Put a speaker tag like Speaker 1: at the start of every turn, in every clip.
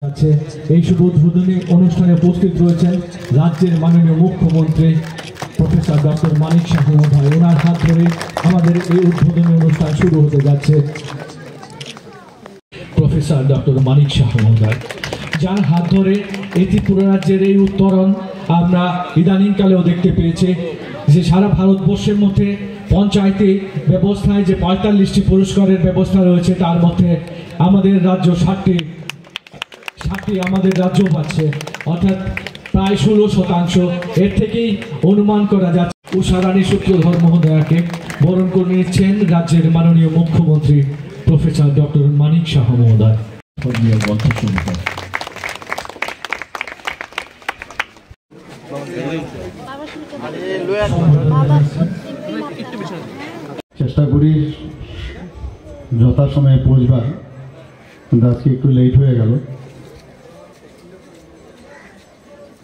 Speaker 1: এই শুভ উদ্বোধনী অনুষ্ঠানে উপস্থিত রয়েছেন রাজ্যের মাননীয় মুখ্যমন্ত্রী প্রফেসর ডক্টর মানিক শাহ মহোদয়। ওনার হাত ধরে আমাদের এই উদ্বোধনী অনুষ্ঠান শুরু হতে যাচ্ছে। প্রফেসর ডক্টর মানিক শাহ মহোদয়, যার হাত ধরে এই ত্রিপুরা রাজ্যের এই উত্তরণ আমরা ইদানিংকালেও দেখতে পেয়েছি যে সারা ভারতবর্ষের মধ্যে পঞ্চায়েতে ব্যবস্থায় যে ৪৫টি পুরস্কারের ব্যবস্থা রয়েছে, তার মধ্যে আমাদের রাজ্য ৬০টি আমাদের রাজ্য পাচ্ছে, অর্থাৎ প্রায় ১৬%। এর থেকেই অনুমান করা যাচ্ছে উষারানী সূত্রধর মহোদয়াকে বরণ করে নিচ্ছেন রাজ্যের মাননীয় মুখ্যমন্ত্রী প্রফেসর ডক্টর মানিক শাহ মহোদয়।
Speaker 2: চেষ্টা করি যথাসময়ে পৌঁছবার, কিন্তু আজকে একটু লেট হয়ে গেল।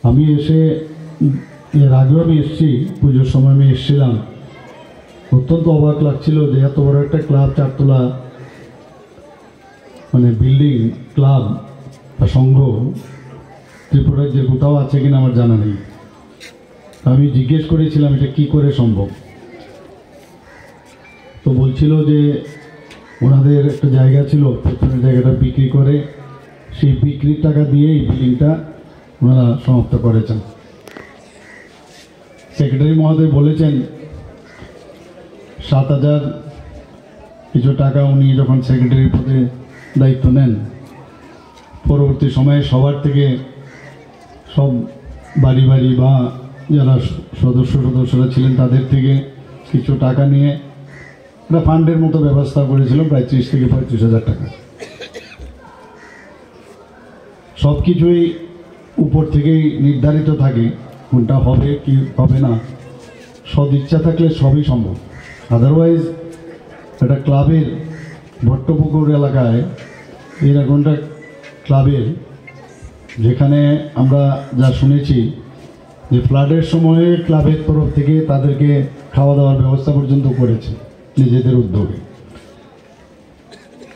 Speaker 2: আমি এর আগেও আমি এসেছি, পুজোর সময় আমি এসেছিলাম। অত্যন্ত অবাক লাগছিল যে এত বড় একটা ক্লাব, চারতলা মানে বিল্ডিং, ক্লাব বা সংঘ ত্রিপুরার যে কোথাও আছে কিনা আমার জানা নেই। আমি জিজ্ঞেস করেছিলাম এটা কি করে সম্ভব। তো বলছিল যে ওনাদের একটা জায়গা ছিল, পেছনের জায়গাটা বিক্রি করে সেই বিক্রির টাকা দিয়ে এই বিল্ডিংটা ওনারা সমাপ্ত করেছেন। সেক্রেটারি মহোদয় বলেছেন ৭,০০০ কিছু টাকা উনি যখন সেক্রেটারির পদে দায়িত্ব নেন, পরবর্তী সময়ে সবার থেকে সব বাড়ি বাড়ি বা যারা সদস্যরা ছিলেন তাদের থেকে কিছু টাকা নিয়ে একটা ফান্ডের মতো ব্যবস্থা করেছিল, প্রায় ৩০ থেকে ৩৫,০০০ টাকা। সব কিছুই উপর থেকেই নির্ধারিত থাকে, কোনটা হবে কি হবে না। সদ ইচ্ছা থাকলে সবই সম্ভব। আদারওয়াইজ একটা ক্লাবের ভট্টপুকুর এলাকায় এরকমটা ক্লাবের, যেখানে আমরা যা শুনেছি যে ফ্লাডের সময়ে ক্লাবের তরফ থেকে তাদেরকে খাওয়া দাওয়ার ব্যবস্থা পর্যন্ত করেছে নিজেদের উদ্যোগে।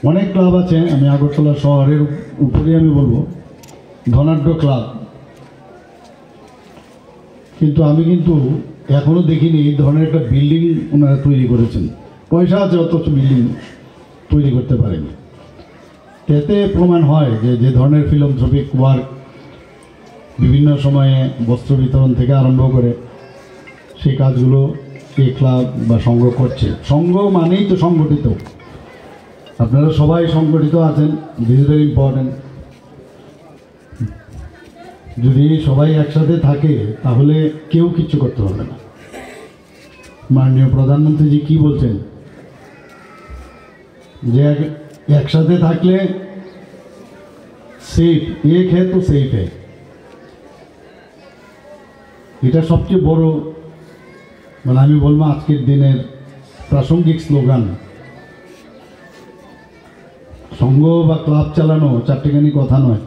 Speaker 2: অনেক ক্লাব আছে, আমি আগরতলা শহরের উপরে আমি বলবো ধনাঢ্য ক্লাব, কিন্তু আমি এখনও দেখিনি এই ধরনের একটা বিল্ডিং ওনারা তৈরি করেছেন। পয়সা আছে অথচ বিল্ডিং তৈরি করতে পারেনি। এতে প্রমাণ হয় যে ধরনের ফিলান্থ্রপিক ওয়ার্ক বিভিন্ন সময়ে বস্ত্র বিতরণ থেকে আরম্ভ করে সেই কাজগুলো এই ক্লাব বা সংঘ করছে। সংঘ মানেই তো সংগঠিত, আপনারা সবাই সংগঠিত আছেন, দিস ইজ ভেরি ইম্পর্টেন্ট। যদি সবাই একসাথে থাকে তাহলে কেউ কিচ্ছু করতে পারবে না। মাননীয় প্রধানমন্ত্রীজি কি বলছেন যে একসাথে থাকলে সেফ, এক হে তো সেফ হে। এটা সবচেয়ে বড়, মানে আমি বলবো আজকের দিনের প্রাসঙ্গিক স্লোগান। সংঘ বা ক্লাব চালানো চারটিখানি কথা নয়।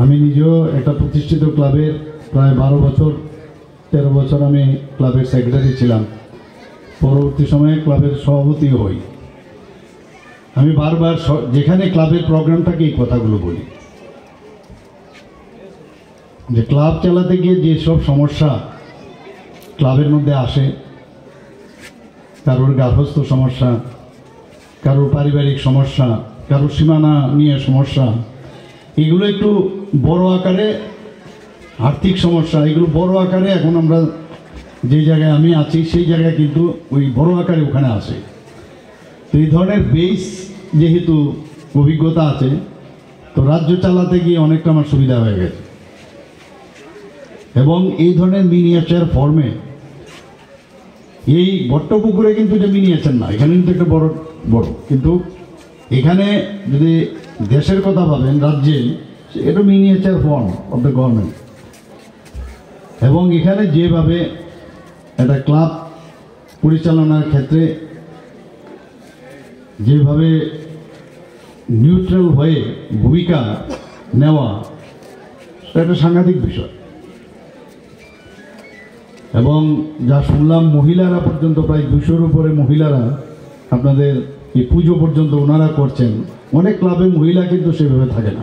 Speaker 2: আমি নিজেও একটা প্রতিষ্ঠিত ক্লাবের প্রায় 13 বছর আমি ক্লাবের সেক্রেটারি ছিলাম, পরবর্তী সময়ে ক্লাবের সভাপতিও হই। আমি বারবার যেখানে ক্লাবের প্রোগ্রাম থাকে এই কথাগুলো বলি যে ক্লাব চালাতে গিয়ে যেসব সমস্যা ক্লাবের মধ্যে আসে, কারোর গার্হস্থ্য সমস্যা, কারোর পারিবারিক সমস্যা, কারোর সীমানা নিয়ে সমস্যা, এগুলো একটু বড় আকারে, আর্থিক সমস্যা, এগুলো বড় আকারে এখন আমরা যে জায়গায় আমি আছি সেই জায়গায় কিন্তু ওই বড় আকারে ওখানে আসে। তো এই ধরনের বেস যেহেতু অভিজ্ঞতা আছে, তো রাজ্য চালাতে গিয়ে অনেকটা আমার সুবিধা হয়ে গেছে। এবং এই ধরনের মিনিয়েচার ফর্মে এই ভট্টপুকুরে কিন্তু এটা মিনিয়েচার না, এখানে কিন্তু একটা বড়, কিন্তু এখানে যদি দেশের কথা ভাবেন, রাজ্যে এটা miniature form of the government. এবং এখানে যেভাবে একটা ক্লাব পরিচালনার ক্ষেত্রে যেভাবে নিউট্রাল হয়ে ভূমিকা নেওয়া, সেটা একটা সাংঘাতিক বিষয়। এবং যা শুনলাম, মহিলারা পর্যন্ত প্রায় 200-র উপরে মহিলারা আপনাদের এই পুজো পর্যন্ত ওনারা করছেন। অনেক ক্লাবে মহিলা কিন্তু সেভাবে থাকে না।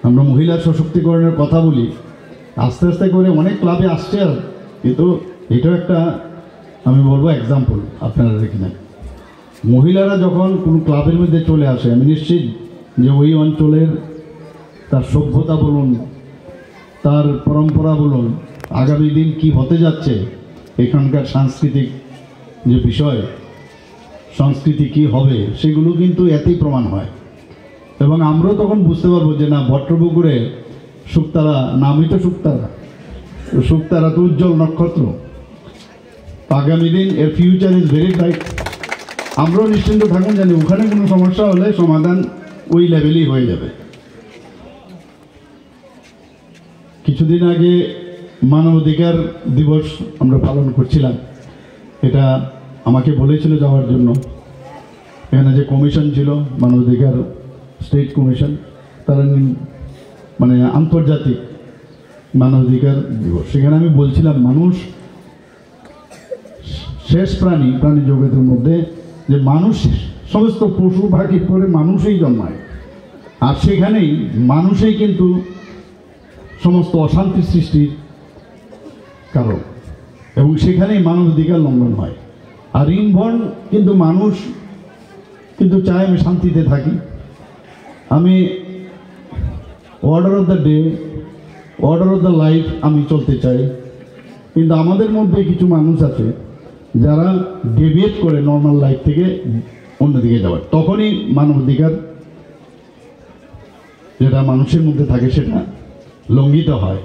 Speaker 2: আমরা মহিলা সশক্তিকরণের কথা বলি, আস্তে আস্তে করে অনেক ক্লাবে আসছে, আর কিন্তু এটাও একটা আমি বলবো এক্সাম্পল আপনারা দেখে নেন। মহিলারা যখন কোনো ক্লাবের মধ্যে চলে আসে, আমি নিশ্চিত যে ওই অঞ্চলের তার সভ্যতা বলুন, তার পরম্পরা বলুন, আগামী দিন কি হতে যাচ্ছে, এখানকার সাংস্কৃতিক যে বিষয়, সংস্কৃতি কি হবে, সেগুলো কিন্তু এতেই প্রমাণ হয়। এবং আমরাও তখন বুঝতে পারবো যে না, ভট্টপুকুরে শুকতারা, নামই তো শুকতারা, শুকতারা তো উজ্জ্বল নক্ষত্র, আগামী দিন এর ফিউচার ইজ ভেরি ব্রাইট। আমরাও নিশ্চিন্ত থাকুন জানি ওখানে কোনো সমস্যা হলে সমাধান ওই লেভেলই হয়ে যাবে। কিছুদিন আগে মানবাধিকার দিবস আমরা পালন করছিলাম, এটা আমাকে বলেছিল যাওয়ার জন্য। এখানে যে কমিশন ছিল মানবাধিকার স্টেট কমিশন, তারা মানে আন্তর্জাতিক মানবাধিকার দিবস, সেখানে আমি বলছিলাম মানুষ শেষ প্রাণী জগতের মধ্যে, যে মানুষ সমস্ত পশু পাখির পরে মানুষই জন্মায়, আর সেখানেই মানুষই কিন্তু সমস্ত অশান্তি সৃষ্টির কারণ, এবং সেখানেই মানবাধিকার লঙ্ঘন হয়। আর ইনবর্ন কিন্তু মানুষ কিন্তু চায় আমি শান্তিতে থাকি, আমি order of the day, order of the life আমি চলতে চাই। কিন্তু আমাদের মধ্যে কিছু মানুষ আছে যারা ডেভিয়েট করে নর্মাল লাইফ থেকে অন্যদিকে যাওয়ার, তখনই মানবাধিকার যেটা মানুষের মধ্যে থাকে সেটা লঙ্ঘিত হয়,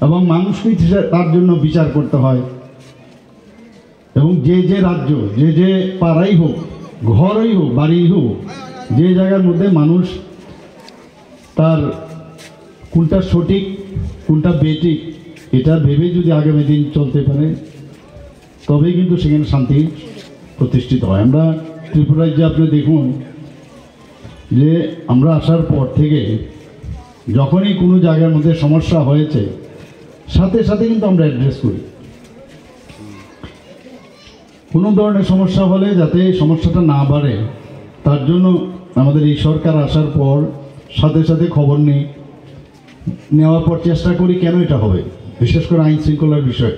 Speaker 2: এবং মানুষকেই তার জন্য বিচার করতে হয়। এবং যে যে রাজ্য, যে যে পাড়াই হোক, ঘরই হোক, বাড়িই হোক, যে জায়গার মধ্যে মানুষ তার কোনটা সঠিক কোনটা বেঠিক এটা ভেবে যদি আগামী দিন চলতে পারে, তবেই কিন্তু সেখানে শান্তি প্রতিষ্ঠিত হয়। আমরা ত্রিপুরায় যে আপনি দেখুন যে আমরা আসার পর থেকে যখনই কোনো জায়গার মধ্যে সমস্যা হয়েছে, সাথে সাথে কিন্তু আমরা অ্যাড্রেস করি। কোনো ধরনের সমস্যা হলে যাতে সমস্যাটা না বাড়ে, তার জন্য আমাদের এই সরকার আসার পর সাথে সাথে খবর নেওয়ার পর চেষ্টা করি কেন এটা হবে। বিশেষ করে আইন শৃঙ্খলার বিষয়,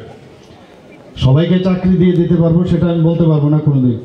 Speaker 2: সবাইকে চাকরি দিয়ে দিতে পারবো সেটা আমি বলতে পারবো না কোনোদিন,